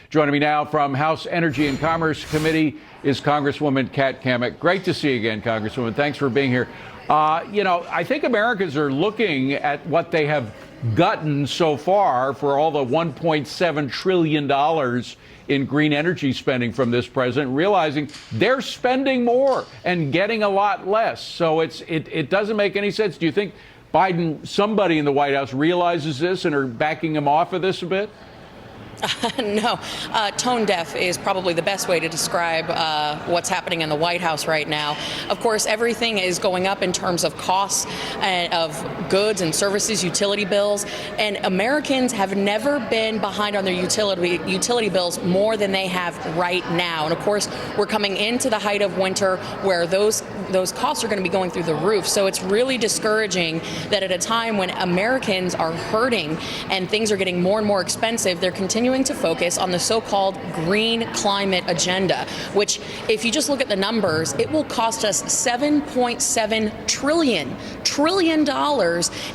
Joining me now from House Energy and Commerce Committee is Congresswoman Cammack. Great to see you again, Congresswoman. Thanks for being here. I think Americans are looking at what they have gotten so far for all the $1.7 trillion in green energy spending from this president, realizing they're spending more and getting a lot less. So it doesn't make any sense. Do you think Biden, somebody in the White House, realizes this and are backing him off of this a bit? No, tone deaf is probably the best way to describe what's happening in the White House right now. Of course, everything is going up in terms of costs of goods and services, utility bills, and Americans have never been behind on their utility bills more than they have right now. And of course, we're coming into the height of winter where those costs are going to be going through the roof. So it's really discouraging that at a time when Americans are hurting and things are getting more and more expensive, they're continuing to focus on the so-called green climate agenda, which, if you just look at the numbers, it will cost us $7.7 trillion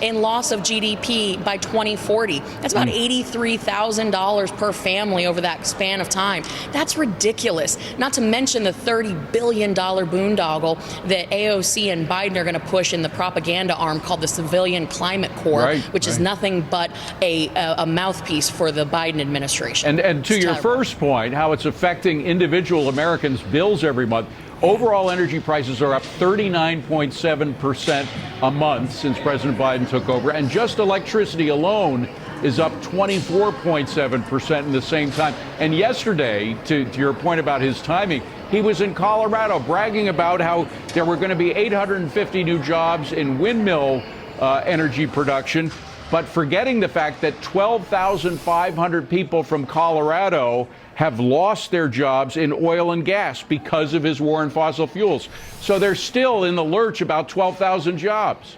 in loss of GDP by 2040. That's about $83,000 per family over that span of time. That's ridiculous. Not to mention the $30 billion boondoggle that AOC and Biden are going to push in the propaganda arm called the Civilian Climate Corps, which is nothing but a mouthpiece for the Biden administration. And to your first point, how it's affecting individual Americans' bills every month, overall energy prices are up 39.7% a month since President Biden took over. And just electricity alone is up 24.7% in the same time. And yesterday, to your point about his timing, he was in Colorado bragging about how there were going to be 850 new jobs in windmill energy production, but forgetting the fact that 12,500 people from Colorado have lost their jobs in oil and gas because of his war on fossil fuels. So they're still in the lurch about 12,000 jobs.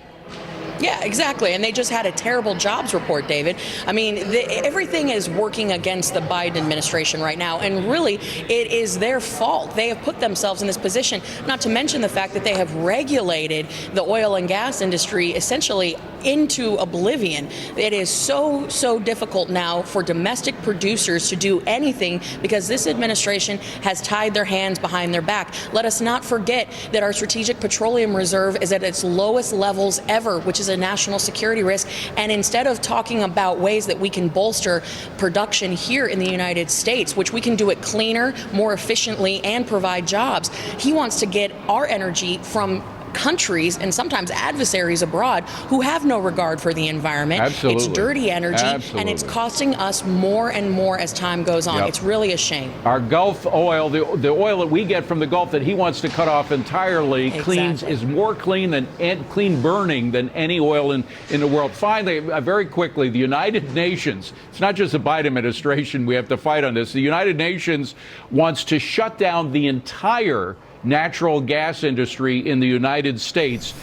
Yeah, exactly. And they just had a terrible jobs report, David. I mean, everything is working against the Biden administration right now. And really, it is their fault. They have put themselves in this position, not to mention the fact that they have regulated the oil and gas industry essentially into oblivion. It is so difficult now for domestic producers to do anything because this administration has tied their hands behind their back. Let us not forget that our strategic petroleum reserve is at its lowest levels ever, which is a national security risk. And instead of talking about ways that we can bolster production here in the United States, which we can do it cleaner, more efficiently, and provide jobs, he wants to get our energy from countries and sometimes adversaries abroad who have no regard for the environment. Absolutely. It's dirty energy, and it's costing us more and more as time goes on. It's really a shame. Our Gulf oil, the oil that we get from the Gulf that he wants to cut off entirely, is more clean burning than any oil in the world. Finally, very quickly, the United Nations, it's not just the Biden administration we have to fight on this. The United Nations wants to shut down the entire natural gas industry in the United States,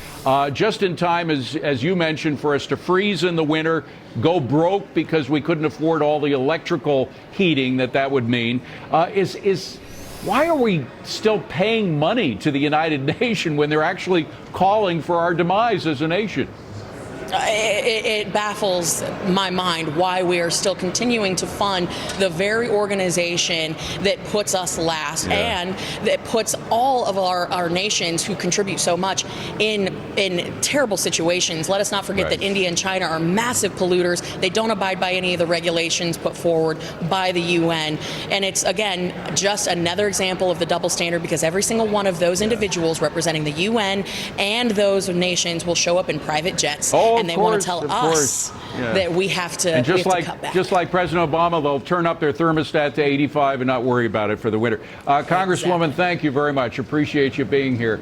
just in time, as you mentioned, for us to freeze in the winter, go broke because we couldn't afford all the electrical heating that would mean. Why are we still paying money to the United Nations when they're actually calling for our demise as a nation? It baffles my mind why we are still continuing to fund the very organization that puts us last and that puts all of our nations who contribute so much in terrible situations. Let us not forget that India and China are massive polluters. They don't abide by any of the regulations put forward by the UN. And it's, again, just another example of the double standard, because every single one of those individuals representing the UN and those nations will show up in private jets. And they want to tell us that we have to, and just cut back. Just like President Obama, they'll turn up their thermostat to 85 and not worry about it for the winter. Congresswoman, thank you very much. Appreciate you being here.